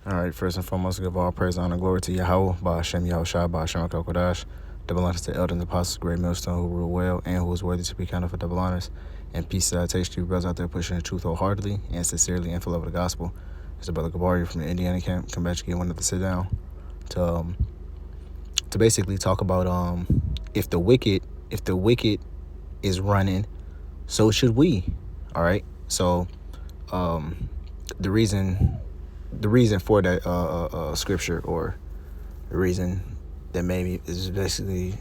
All right, first and foremost, give all praise, honor, glory to Yahweh, Ba'ashem Yahushua, Ba'ashem HaKadosh, double honors to elders and apostles, great millstone who rule well and who is worthy to be counted for double honors. And peace that I taste to you brothers out there pushing the truth wholeheartedly and sincerely and for love of the gospel. It's the brother Gabari from the Indiana camp. Come back to get one to sit down to basically talk about if the wicked is running, so should we. All right. So the reason for that scripture, or the reason that maybe is basically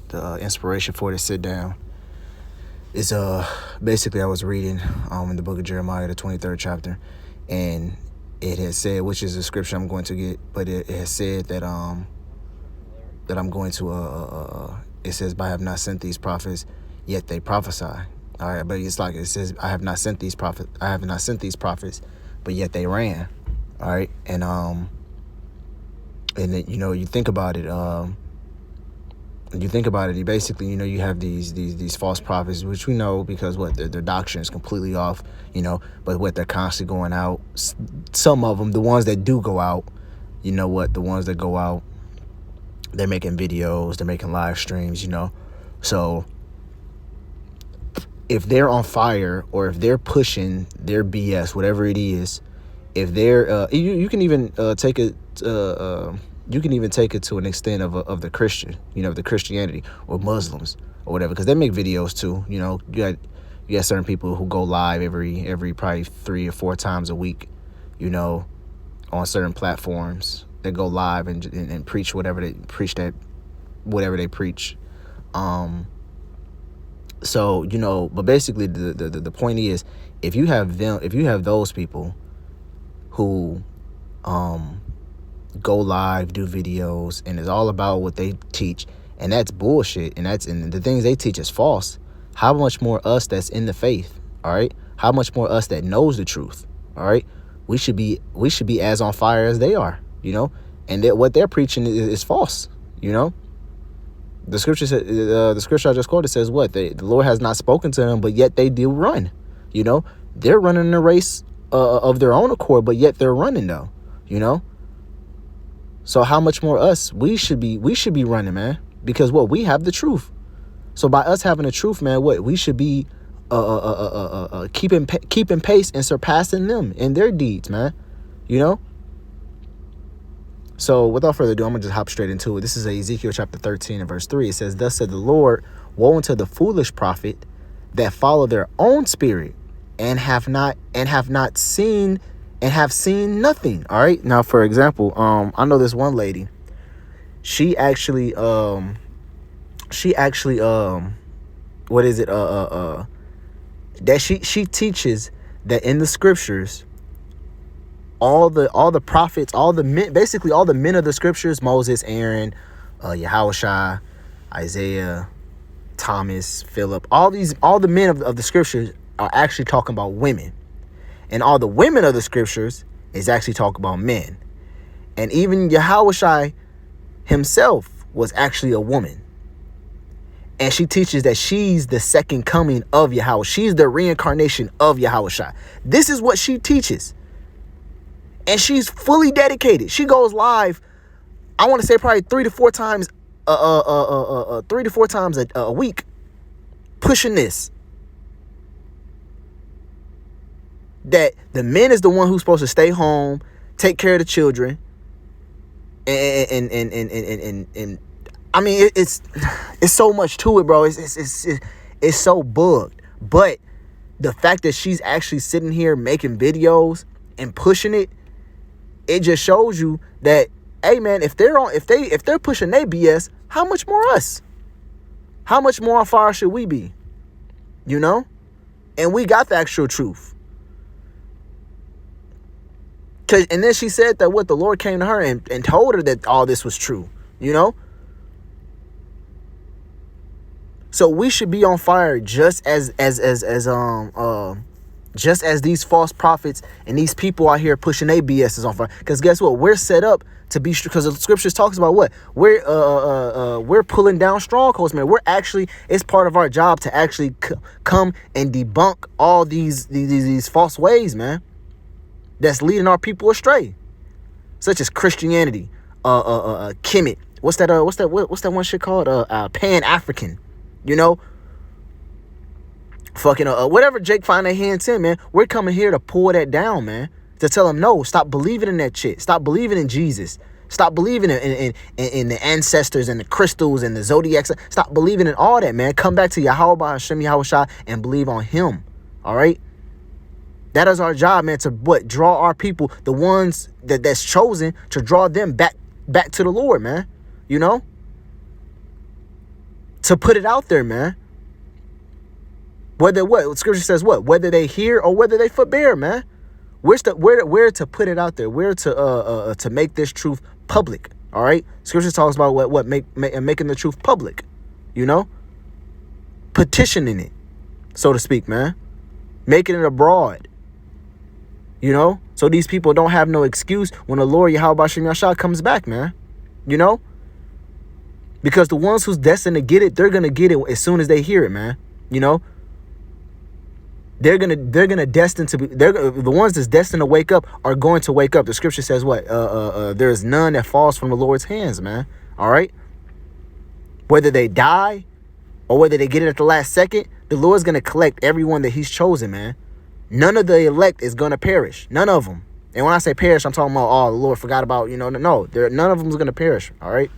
the inspiration for this sit down, is basically I was reading in the book of Jeremiah, the 23rd chapter, and it has said, which is a scripture I'm going to get, but it has said that that I'm going to it says, "But I have not sent these prophets, yet they prophesy." All right, but it's like it says, I have not sent these prophets, but yet they ran. All right, and then, you think about it. You basically, you have these false prophets, which we know because their doctrine is completely off. But they're constantly going out. Some of them, the ones that do go out, the ones that go out, they're making videos, they're making live streams. So if they're on fire, or if they're pushing their BS, whatever it is, if they're you can even take it to an extent of the Christian, the Christianity or Muslims or whatever, because they make videos too. You got certain people who go live every probably 3 or 4 times a week, on certain platforms. They go live and preach whatever they preach. So, but basically the point is, if you have those people who go live, do videos, and it's all about what they teach, and that's bullshit, and the things they teach is false, how much more us that's in the faith? All right, how much more us that knows the truth? All right, we should be as on fire as they are, and that what they're preaching is false. The scripture said, the scripture I just quoted says what? The Lord has not spoken to them, but yet they do run. They're running a race of their own accord, but yet they're running though. So how much more us? We should be running, man, because we have the truth. So by us having the truth, man, we should be keeping pace and surpassing them in their deeds, man. So without further ado, I'm going to just hop straight into it. This is Ezekiel chapter 13 and verse 3. It says, "Thus said the Lord, woe unto the foolish prophet that follow their own spirit and have seen nothing." All right. Now, for example, I know this one lady. She actually what is it? That she teaches that in the scriptures, all the prophets, all the men, basically all the men of the scriptures, Moses, Aaron, Yahushua, Isaiah, Thomas, Philip, all the men of the scriptures are actually talking about women. And all the women of the scriptures is actually talking about men. And even Yahushua himself was actually a woman. And she teaches that she's the second coming of Yahweh. She's the reincarnation of Yahushua. This is what she teaches. And she's fully dedicated. She goes live, I want to say probably 3 to 4 times a week, pushing this. That the man is the one who's supposed to stay home, take care of the children, and I mean it's so much to it, bro. It's so bugged. But the fact that she's actually sitting here making videos and pushing it, it just shows you that, hey man, if they're pushing their BS, how much more us? How much more on fire should we be? And we got the actual truth. And then she said that the Lord came to her and told her that all this was true, So we should be on fire just as these false prophets and these people out here pushing their BS is on fire. Because guess what? We're set up to be, because the scriptures talks about what? We're pulling down strongholds, man. It's part of our job to actually come and debunk all these false ways, man, that's leading our people astray. such as Christianity, Kemet. What's that one shit called? Pan-African, you know? Fucking whatever Jake find their hands in, man. We're coming here to pull that down, man. To tell them, no, stop believing in that shit. Stop believing in Jesus. Stop believing in the ancestors and the crystals and the zodiacs. Stop believing in all that, man. Come back to Yahweh Hashem Yahushua and believe on him. All right? That is our job, man, to draw our people, the ones that's chosen, to draw them back to the Lord, man. You know? To put it out there, man. Whether what scripture says what? Whether they hear or whether they forbear, man. We're to put it out there. We're to make this truth public. All right. Scripture talks about making the truth public. You know, petitioning it, so to speak, man. Making it abroad. You know, so these people don't have no excuse when the Lord Yahweh Shem Yahshua comes back, man. You know, because the ones who's destined to get it, they're gonna get it as soon as they hear it, man. You know. They're gonna destined to be. The ones that's destined to wake up are going to wake up. The scripture says what? There is none that falls from the Lord's hands, man. All right. Whether they die or whether they get it at the last second, the Lord's gonna collect everyone that He's chosen, man. None of the elect is gonna perish. None of them. And when I say perish, I'm talking about, oh, the Lord forgot about, you know. No, none of them is gonna perish. All right.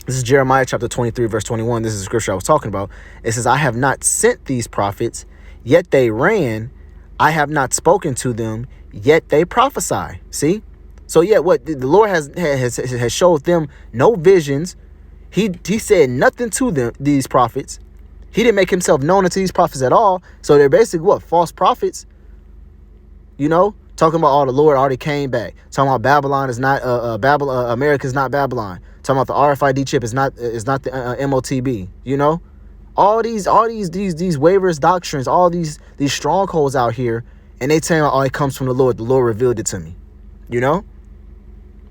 This is Jeremiah chapter 23, verse 21. This is the scripture I was talking about. It says, I have not sent these prophets, yet they ran. I have not spoken to them, yet they prophesy. See? So, yeah, what the Lord has showed them no visions. He said nothing to them, these prophets. He didn't make himself known to these prophets at all. So they're basically what? False prophets. You know? Talking about, the Lord already came back. Talking about Babylon is not America is not Babylon. Talking about the RFID chip is not the MOTB. You know, all these waivers doctrines, all these strongholds out here, and they tell you, it comes from the Lord. The Lord revealed it to me. You know,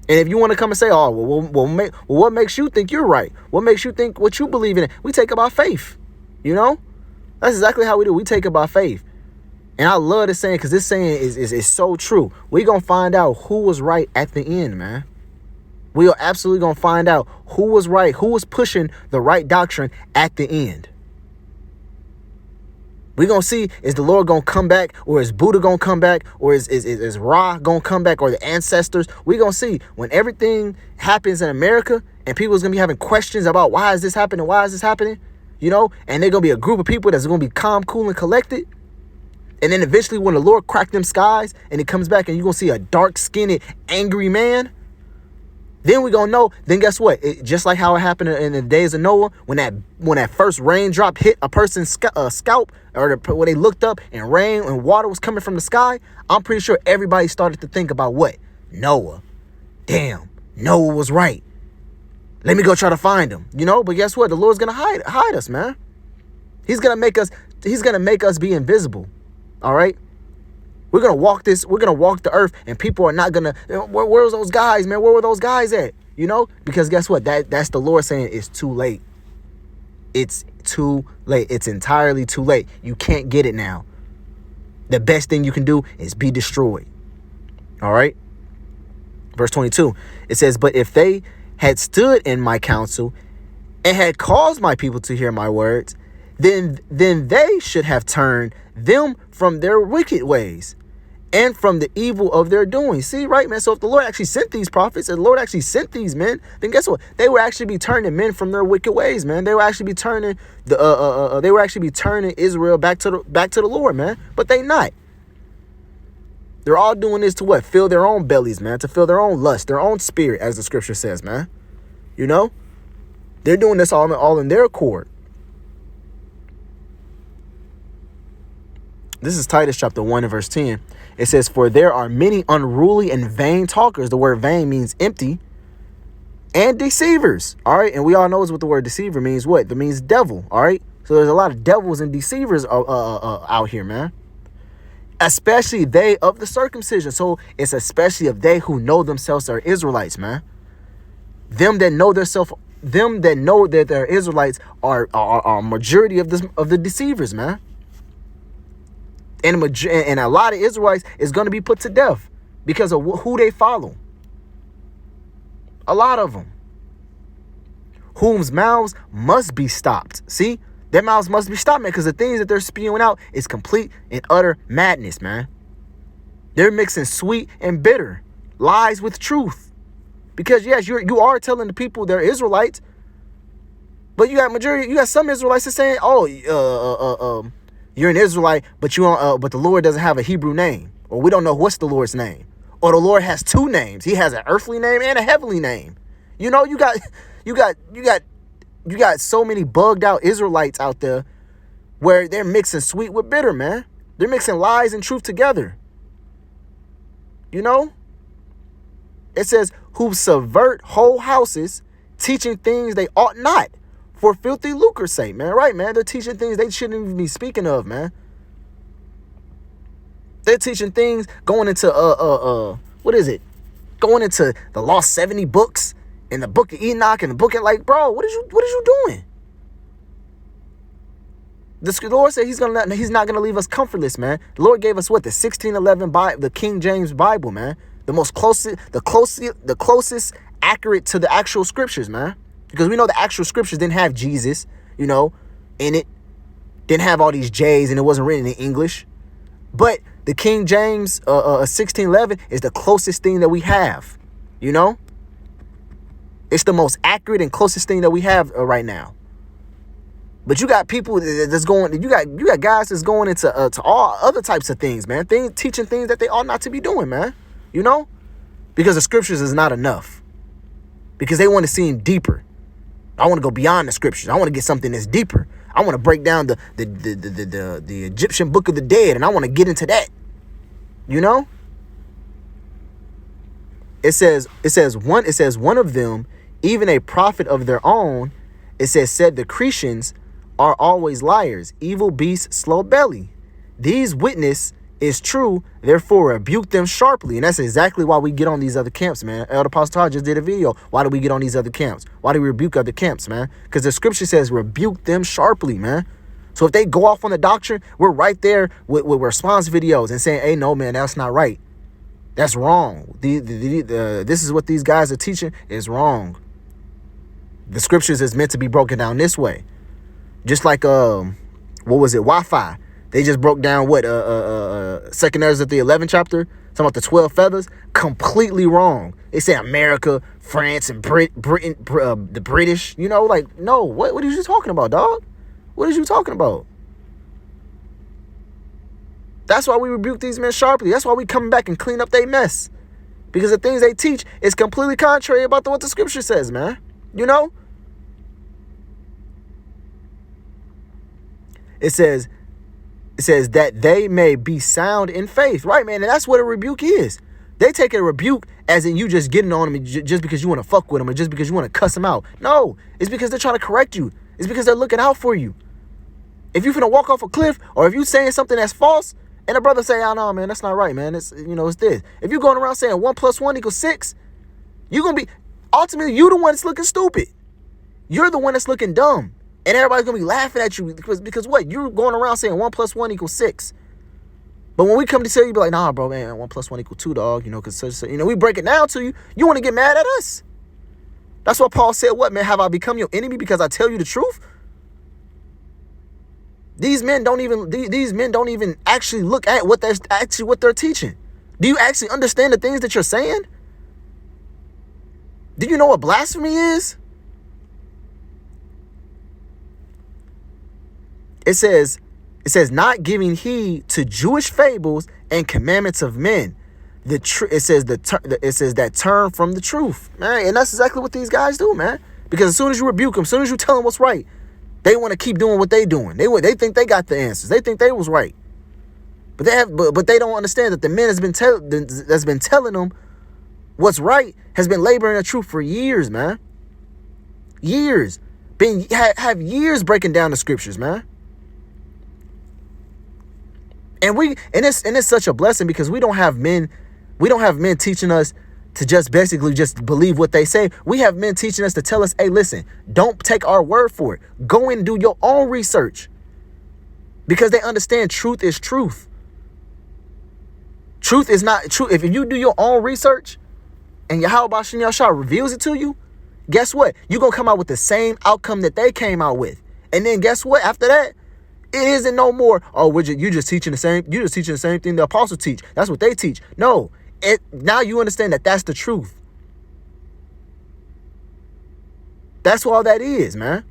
and if you want to come and say, what makes you think you're right? What makes you think what you believe in? We take it by faith. You know, that's exactly how we do. We take it by faith. And I love this saying because this saying is so true. We're going to find out who was right at the end, man. We are absolutely going to find out who was right, who was pushing the right doctrine at the end. We're going to see, is the Lord going to come back, or is Buddha going to come back, or is Ra going to come back, or the ancestors? We're going to see when everything happens in America and people's going to be having questions about why is this happening, you know, and they're going to be a group of people that's going to be calm, cool, and collected. And then eventually when the Lord cracked them skies and it comes back and you're going to see a dark-skinned, angry man, then we're going to know, then guess what? Just like how it happened in the days of Noah, when that first raindrop hit a person's scalp, or when they looked up and rain and water was coming from the sky, I'm pretty sure everybody started to think about what? Noah. Damn, Noah was right. Let me go try to find him, you know? But guess what? The Lord's going to hide us, man. He's going to make us be invisible. All right. We're going to walk the earth, and people are not going to, where was those guys, man? Where were those guys at? You know, because guess what? That's the Lord saying it's too late. It's too late. It's entirely too late. You can't get it now. The best thing you can do is be destroyed. All right. Verse 22, it says, but if they had stood in my counsel and had caused my people to hear my words, then they should have turned them from their wicked ways and from the evil of their doing. See, right, man? So if the Lord actually sent these prophets and the Lord actually sent these men, then guess what? They would actually be turning men from their wicked ways, man. They would actually be turning Israel back to the Lord, man. But they not. They're all doing this to what? Fill their own bellies, man. To fill their own lust, their own spirit, as the scripture says, man. You know? They're doing this all in their accord. This is Titus chapter 1 and verse 10. It says, for there are many unruly and vain talkers. The word vain means empty, and deceivers. All right. And we all know what the word deceiver means. What? That means devil. All right. So there's a lot of devils and deceivers out here, man. Especially they of the circumcision. So it's especially of they who know themselves are Israelites, man. Them that know that they're Israelites are a majority of the deceivers, man. And a lot of Israelites is going to be put to death. because of who they follow. A lot of them. Whose mouths must be stopped. See? Their mouths must be stopped, man, because the things that they're spewing out is complete and utter madness, man. They're mixing sweet and bitter, lies with truth. Because yes, you are telling the people they're Israelites, but you got some Israelites that saying, "Oh, you're an Israelite, but but the Lord doesn't have a Hebrew name, or we don't know what's the Lord's name, or the Lord has two names. He has an earthly name and a heavenly name." You know, you got so many bugged out Israelites out there where they're mixing sweet with bitter, man. They're mixing lies and truth together. You know? It says, who subvert whole houses, teaching things they ought not, for filthy lucre's sake, man. Right, man? They're teaching things they shouldn't even be speaking of, man. They're teaching things going into, what is it? Going into the lost 70 books and the book of Enoch and the book of, like, bro, what is you doing? The Lord said he's not gonna leave us comfortless, man. The Lord gave us what? The 1611 Bible, the King James Bible, man. The closest accurate to the actual scriptures, man. Because we know the actual scriptures didn't have Jesus, you know, in it. Didn't have all these J's, and it wasn't written in English. But the King James 1611 is the closest thing that we have, you know. It's the most accurate and closest thing that we have right now. But you got people that's going, you got guys that's going into to all other types of things, man. Teaching things that they ought not to be doing, man. You know? Because the scriptures is not enough. Because they want to see deeper. I want to go beyond the scriptures. I want to get something that's deeper. I want to break down the Egyptian Book of the Dead, and I want to get into that. You know? It says one of them, even a prophet of their own, it said the Cretians are always liars, evil beasts, slow belly. These witness is true, therefore rebuke them sharply. And that's exactly why we get on these other camps, man. Elder Apostle Todd just did a video. Why do we get on these other camps? Why do we rebuke other camps, man? Because the scripture says rebuke them sharply, man. So if they go off on the doctrine, we're right there with response videos and saying, hey, no, man, that's not right. That's wrong. This is what these guys are teaching is wrong. The scriptures is meant to be broken down this way. Just like, what was it? Wi-Fi. They just broke down what, 2nd Ezra, the 11th chapter, talking about the 12 feathers. Completely wrong. They say America, France, and Britain, the British. You know, like, no, what are you talking about, dog? What are you talking about? That's why we rebuke these men sharply. That's why we come back and clean up their mess. Because the things they teach is completely contrary about what the scripture says, man. You know? It says that they may be sound in faith. Right, man? And that's what a rebuke is. They take a rebuke as in you just getting on them just because you want to fuck with them or just because you want to cuss them out. No, it's because they're trying to correct you. It's because they're looking out for you. If you're finna walk off a cliff or if you're saying something that's false and a brother say, oh, no, man, that's not right, man. It's, you know, it's this. If you're going around saying 1 + 1 = 6, you're going to be, ultimately, you're the one that's looking stupid. You're the one that's looking dumb. And everybody's going to be laughing at you because what? You're going around saying 1 + 1 = 6. But when we come to tell you, be like, nah, bro, man, 1 + 1 = 2, dog. You know, because, you know, we break it down to you. You want to get mad at us. That's what Paul said, what, man? Have I become your enemy because I tell you the truth? These men don't even actually look at what they're teaching. Do you actually understand the things that you're saying? Do you know what blasphemy is? It says not giving heed to Jewish fables and commandments of men. It says that turn from the truth, man, and that's exactly what these guys do, man. Because as soon as you rebuke them, as soon as you tell them what's right, they want to keep doing what they doing. They think they got the answers. They think they was right, but they don't understand that the man that's been telling them what's right has been laboring the truth for years, man. Years, have years breaking down the scriptures, man. And it's such a blessing because we don't have men teaching us to just basically just believe what they say. We have men teaching us to tell us, hey, listen, don't take our word for it. Go and do your own research. Because they understand truth is truth. Truth is not true. If you do your own research and Yahweh Bashim Yahshua reveals it to you, guess what? You're going to come out with the same outcome that they came out with. And then guess what? After that, it isn't no more, oh, you just teaching the same thing the apostles teach. That's what they teach. No, now you understand that that's the truth. That's all that is, man.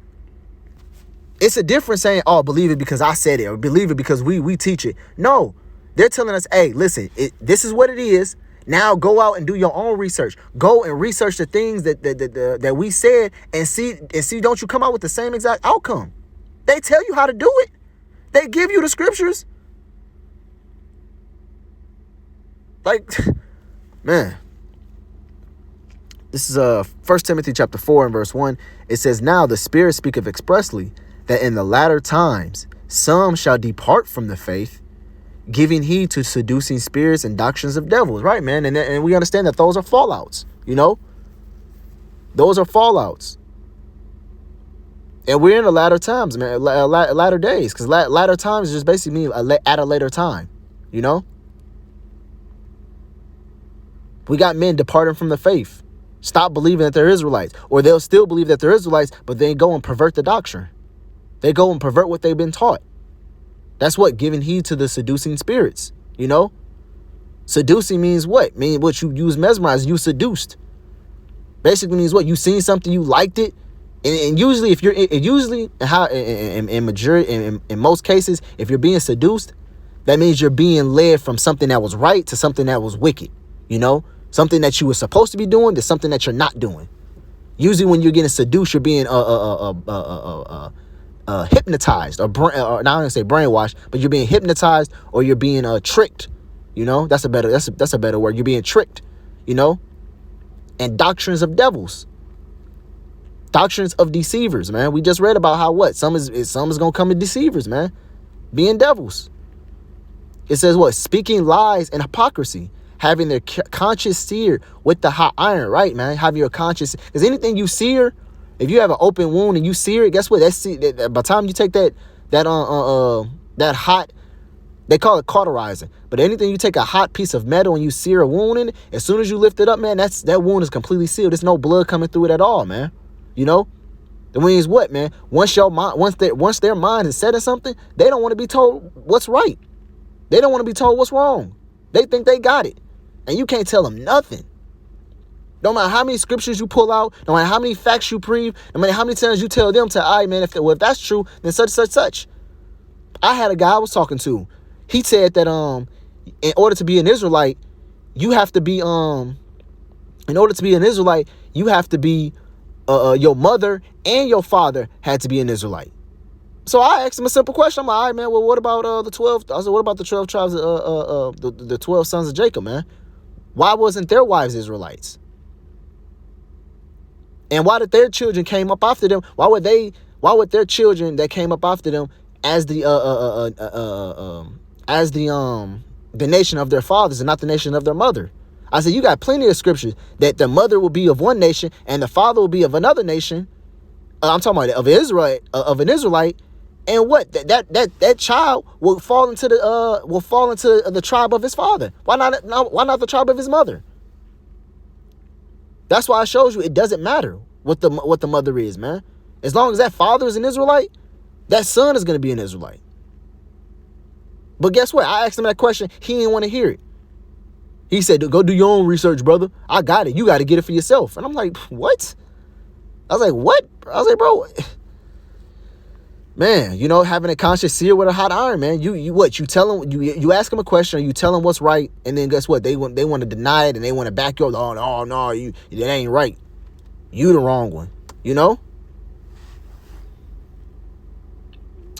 It's a difference saying, oh, believe it because I said it, or believe it because we teach it. No, they're telling us, hey, listen, this is what it is. Now go out and do your own research. Go and research the things that we said and see, don't you come out with the same exact outcome. They tell you how to do it. They give you the scriptures. Like, man. This is 1 Timothy chapter 4 and verse 1. It says, now the Spirit speaketh expressly that in the latter times some shall depart from the faith, giving heed to seducing spirits and doctrines of devils. Right, man? And we understand that those are fallouts, you know? Those are fallouts. And we're in the latter times, man, latter days, because latter times just basically mean at a later time, you know? We got men departing from the faith. Stop believing that they're Israelites. Or they'll still believe that they're Israelites, but they go and pervert the doctrine. They go and pervert what they've been taught. That's what? Giving heed to the seducing spirits, you know? Seducing means what? Meaning what you use mesmerized, you seduced. Basically means what? You seen something, you liked it. And usually if you're, in most cases, if you're being seduced, that means you're being led from something that was right to something that was wicked, you know? Something that you were supposed to be doing to something that you're not doing. Usually when you're getting seduced, you're being hypnotized or not gonna say brainwashed, but you're being hypnotized or you're being tricked. You know, that's a better word. You're being tricked, you know, and doctrines of devils, doctrines of deceivers, man. We just read about how some is gonna come in deceivers, man, being devils. It says what? Speaking lies and hypocrisy, having their conscience seared with the hot iron, right, man? Have your conscience, because anything you sear, if you have an open wound and you sear it, guess what? By the time you take that hot, they call it cauterizing. But anything you take a hot piece of metal and you sear a wound in it, as soon as you lift it up, man, that wound is completely sealed. There's no blood coming through it at all, man. You know? The means what, man? Once their mind is set in something, they don't want to be told what's right. They don't want to be told what's wrong. They think they got it. And you can't tell them nothing. No matter how many scriptures you pull out, no matter how many facts you prove, no matter how many times you tell them all right, man, if that's true, then such. I had a guy I was talking to. He said that in order to be an Israelite, you have to be your mother and your father had to be an Israelite. So I asked him a simple question. I'm like, all right, man, well, what about the 12? I said, what about the 12 tribes of the 12 sons of Jacob, man? Why wasn't their wives Israelites? And why did their children came up after them? Why would their children that came up after them as the nation of their fathers and not the nation of their mother? I said, you got plenty of scriptures that the mother will be of one nation and the father will be of another nation. I'm talking about of an Israelite, and what that child will fall into the tribe of his father. Why not the tribe of his mother? That's why I showed you it doesn't matter what the mother is, man. As long as that father is an Israelite, that son is going to be an Israelite. But guess what? I asked him that question. He didn't want to hear it. He said, go do your own research, brother. I got it. You got to get it for yourself. And I'm like, what? I was like, what? I was like, bro, man, you know, having a conscience seared with a hot iron, man. You tell them, you ask them a question, or you tell them what's right, and then guess what? They want to deny it, and they want to back you up. Oh, no, that ain't right. You the wrong one, you know?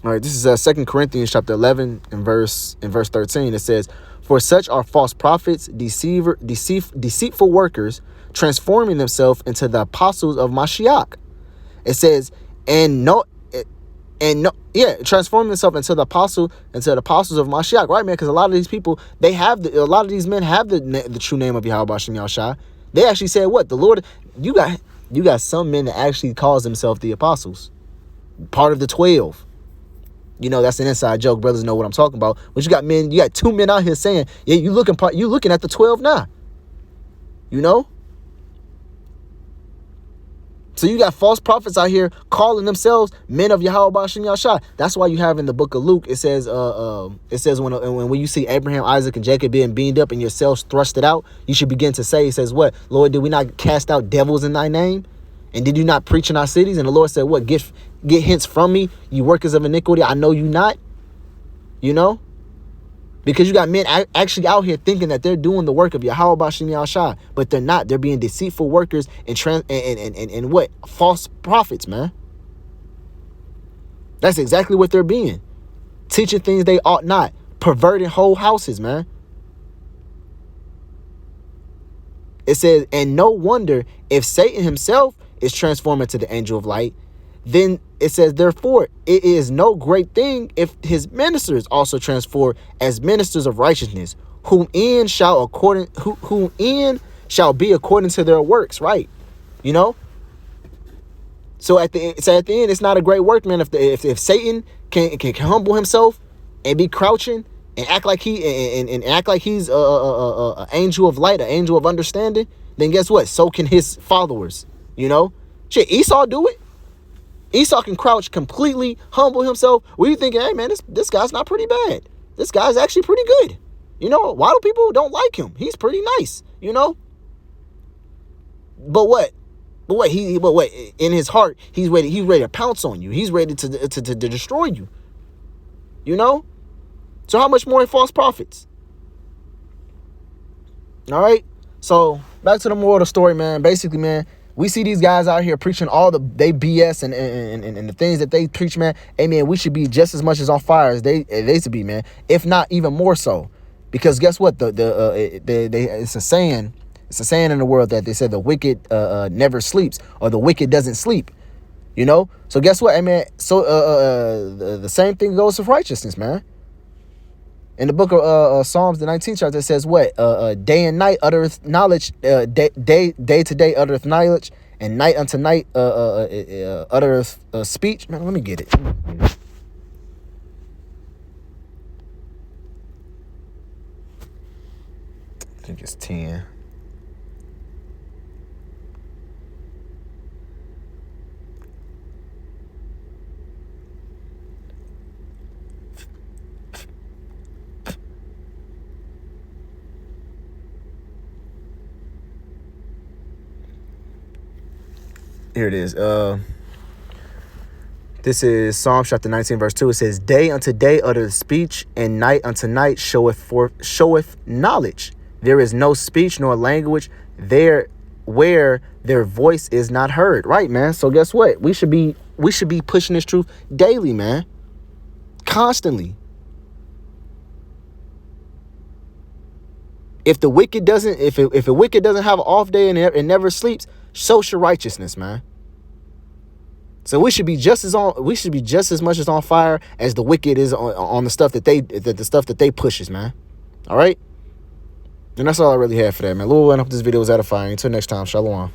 All right, this is 2 Corinthians chapter 11 and verse 13. It says, for such are false prophets, deceitful workers, transforming themselves into the apostles of Mashiach. It says, transforming themselves into the apostles of Mashiach, right, man? Because a lot of these people, a lot of these men have the true name of Yahweh Bashim Yahushua. They actually said what? The Lord, you got some men that actually calls themselves the apostles, part of the 12. You know, that's an inside joke. Brothers know what I'm talking about. But you got men, you got 2 men out here saying, yeah, you looking at the 12 now. You know? So you got false prophets out here calling themselves men of Yahweh Ba'ashem Yahshua. That's why you have in the book of Luke, it says when you see Abraham, Isaac, and Jacob being beamed up and yourselves thrusted out, you should begin to say, it says what? Lord, did we not cast out devils in thy name? And did you not preach in our cities? And the Lord said, what? Get hence from me, you workers of iniquity. I know you not. You know? Because you got men actually out here thinking that they're doing the work of Yahweh Ba'ashem Yahshua, but they're not. They're being deceitful workers and what? False prophets, man. That's exactly what they're being. Teaching things they ought not. Perverting whole houses, man. It says, and no wonder if Satan himself is transformed into the angel of light, then it says, therefore, it is no great thing if his ministers also transform as ministers of righteousness, whom in shall be according to their works, right? You know? So at the end, it's not a great work, man. If Satan can humble himself and be crouching and act like he's a angel of light, an angel of understanding, then guess what? So can his followers. You know? Shit, Esau do it. Esau can crouch completely, humble himself. Were you thinking, hey man, this guy's not pretty bad. This guy's actually pretty good. You know, why do people don't like him? He's pretty nice, you know? But what? In his heart, he's ready to pounce on you. He's ready to destroy you. You know? So how much more in false prophets? All right. So back to the moral of the story, man. Basically, man, we see these guys out here preaching all they BS and the things that they preach, man. Hey, man, we should be just as much as on fire as they should be, man. If not even more so, because guess what? It's a saying. It's a saying in the world that they said the wicked never sleeps, or the wicked doesn't sleep. You know. So guess what? Hey, man. So the same thing goes with righteousness, man. In the book of Psalms, the 19th chapter, it says what? Day and night uttereth knowledge. Day to day uttereth knowledge, and night unto night uttereth speech. Man, let me get it. I think it's 10. Here it is. This is Psalm chapter 19, verse 2. It says, day unto day uttereth speech, and night unto night showeth knowledge. There is no speech nor language there where their voice is not heard. Right, man. So guess what? We should be pushing this truth daily, man. Constantly. If the wicked doesn't, if a wicked doesn't have an off day and never sleeps, so should righteousness, man. So we should be just as much as on fire as the wicked is on the stuff that they pushes, man. All right. And that's all I really have for that, man. Lord, I hope this video was edifying. Until next time, shalom.